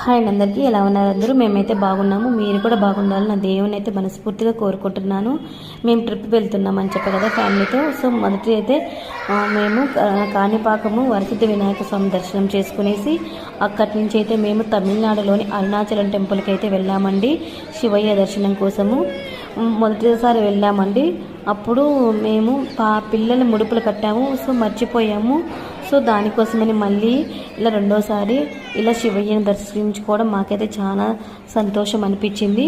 Hi అందరికీ, ఎలా ఉన్నారు అందరూ? మేమైతే బాగున్నాము. మీరు కూడా బాగుండాలి నా దేవుని అయితే మనస్ఫూర్తిగా కోరుకుంటున్నాను. మేము ట్రిప్ వెళ్తున్నామని చెప్పే కదా ఫ్యామిలీతో. సో మొదటి అయితే మేము కాణిపాకము వరసిద్ధి వినాయక స్వామి దర్శనం చేసుకునేసి అక్కడి నుంచి అయితే మేము తమిళనాడులోని అరుణాచలం టెంపుల్కి అయితే వెళ్ళామండి, శివయ్య దర్శనం కోసము. మొదటిసారి వెళ్ళామండి. అప్పుడు మేము పిల్లల ముడుపులు కట్టాము, సో మర్చిపోయాము. సో దానికోసమని మళ్ళీ ఇలా రెండోసారి ఇలా శివయ్యని దర్శించుకోవడం మాకైతే చాలా సంతోషం అనిపించింది.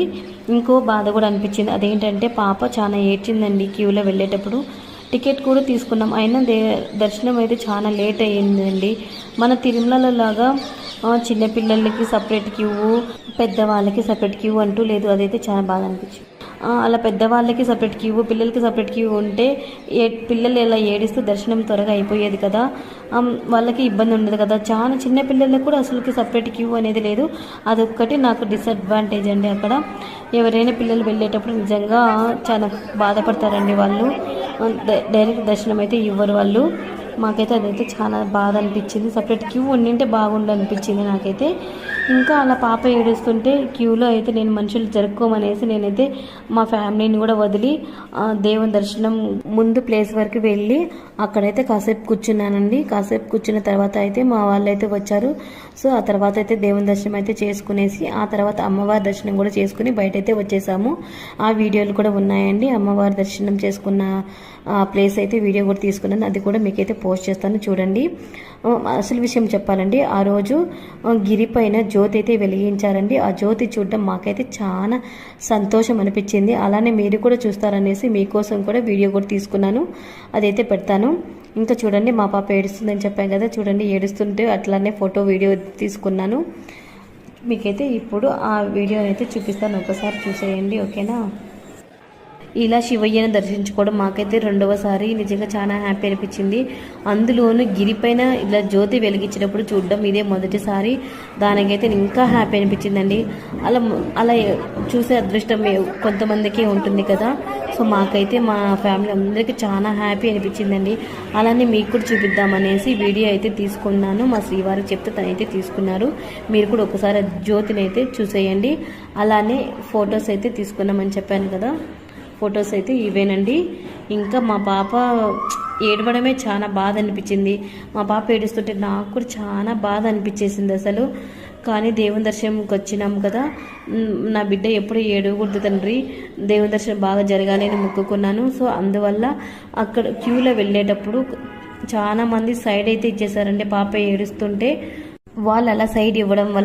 ఇంకో బాధ కూడా అనిపించింది. అదేంటంటే పాప చాలా ఏడ్చిందండి క్యూలో వెళ్ళేటప్పుడు. టికెట్ కూడా తీసుకున్నాం, అయినా దర్శనం అయితే చాలా లేట్ అయ్యిందండి. మన తిరుమలలో లాగా చిన్నపిల్లలకి సపరేట్ క్యూ, పెద్దవాళ్ళకి సపరేట్ క్యూ అంటూ లేదు. అదైతే చాలా బాధ అనిపించింది. అలా పెద్దవాళ్ళకి సపరేట్ క్యూ, పిల్లలకి సపరేట్ క్యూ ఉంటే పిల్లలు ఇలా ఏడిస్తూ దర్శనం త్వరగా అయిపోయేది కదా, వాళ్ళకి ఇబ్బంది ఉండదు కదా. చాలా చిన్న పిల్లలకు కూడా అసలుకి సపరేట్ క్యూ అనేది లేదు. అదొక్కటి నాకు డిసడ్వాంటేజ్ అండి. అక్కడ ఎవరైనా పిల్లలు వెళ్ళేటప్పుడు నిజంగా చాలా బాధపడతారండి వాళ్ళు. డైరెక్ట్ దర్శనం అయితే ఇవ్వరు వాళ్ళు. మాకైతే అదైతే చాలా బాధ అనిపించింది. సపరేట్ క్యూ ఉండింటే బాగుండు అనిపించింది నాకైతే. ఇంకా అలా పాప ఏడుస్తుంటే క్యూలో అయితే నేను మనుషులు జరుపుకోమనేసి నేనైతే మా ఫ్యామిలీని కూడా వదిలి దేవుని దర్శనం ముందు ప్లేస్ వరకు వెళ్ళి అక్కడైతే కాసేపు కూర్చున్నానండి. కాసేపు కూర్చున్న తర్వాత అయితే మా వాళ్ళు అయితే వచ్చారు. సో ఆ తర్వాత అయితే దేవుని దర్శనం అయితే చేసుకునేసి ఆ తర్వాత అమ్మవారి దర్శనం కూడా చేసుకుని బయటైతే వచ్చేసాము. ఆ వీడియోలు కూడా ఉన్నాయండి. అమ్మవారి దర్శనం చేసుకున్న ప్లేస్ అయితే వీడియో కూడా తీసుకున్నాను, అది కూడా మీకైతే పోస్ట్ చేస్తాను చూడండి. అసలు విషయం చెప్పాలండి, ఆ రోజు గిరి పైన జ్యోతి అయితే వెలిగించారండి. ఆ జ్యోతి చూడడం మాకైతే చాలా సంతోషం అనిపించింది. అలానే మీరు కూడా చూస్తారనేసి మీకోసం కూడా వీడియో కూడా తీసుకున్నాను, అదైతే పెడతాను. ఇంకా చూడండి, మా పాప ఏడుస్తుందని చెప్పాను కదా, చూడండి ఏడుస్తుంటే అట్లానే ఫోటో వీడియో తీసుకున్నాను. మీకైతే ఇప్పుడు ఆ వీడియో అయితే చూపిస్తాను, ఒకసారి చూసేయండి, ఓకేనా. ఇలా శివయ్యను దర్శించుకోవడం మాకైతే రెండవసారి. నిజంగా చాలా హ్యాపీ అనిపించింది. అందులోనూ గిరిపైన ఇలా జ్యోతి వెలిగించినప్పుడు చూడడం ఇదే మొదటిసారి. దానికైతే ఇంకా హ్యాపీ అనిపించిందండి. అలా అలా చూసే అదృష్టం కొంతమందికి ఉంటుంది కదా. సో మాకైతే మా ఫ్యామిలీ అందరికీ చాలా హ్యాపీ అనిపించిందండి. అలానే మీకు కూడా చూపిద్దామనేసి వీడియో అయితే తీసుకున్నాను. మా శ్రీవారికి చెప్తే తనైతే తీసుకున్నారు. మీరు కూడా ఒకసారి జ్యోతిని అయితే చూసేయండి. అలానే ఫొటోస్ అయితే తీసుకున్నామని చెప్పాను కదా, ఫొటోస్ అయితే ఇవేనండి. ఇంకా మా పాప ఏడవడమే చాలా బాధ అనిపించింది. మా పాప ఏడుస్తుంటే నాకు కూడా చాలా బాధ అనిపించేసింది అసలు. కానీ దేవుని దర్శనంకి వచ్చినాము కదా, నా బిడ్డ ఎప్పుడు ఏడవకూడదు తండ్రి, దేవుని దర్శనం బాగా జరగాలి అని మొక్కుకున్నాను. సో అందువల్ల అక్కడ క్యూలో వెళ్ళేటప్పుడు చాలా మంది సైడ్ అయితే ఇచ్చేసారండి. పాప ఏడుస్తుంటే వాళ్ళు అలా సైడ్ ఇవ్వడం వల్ల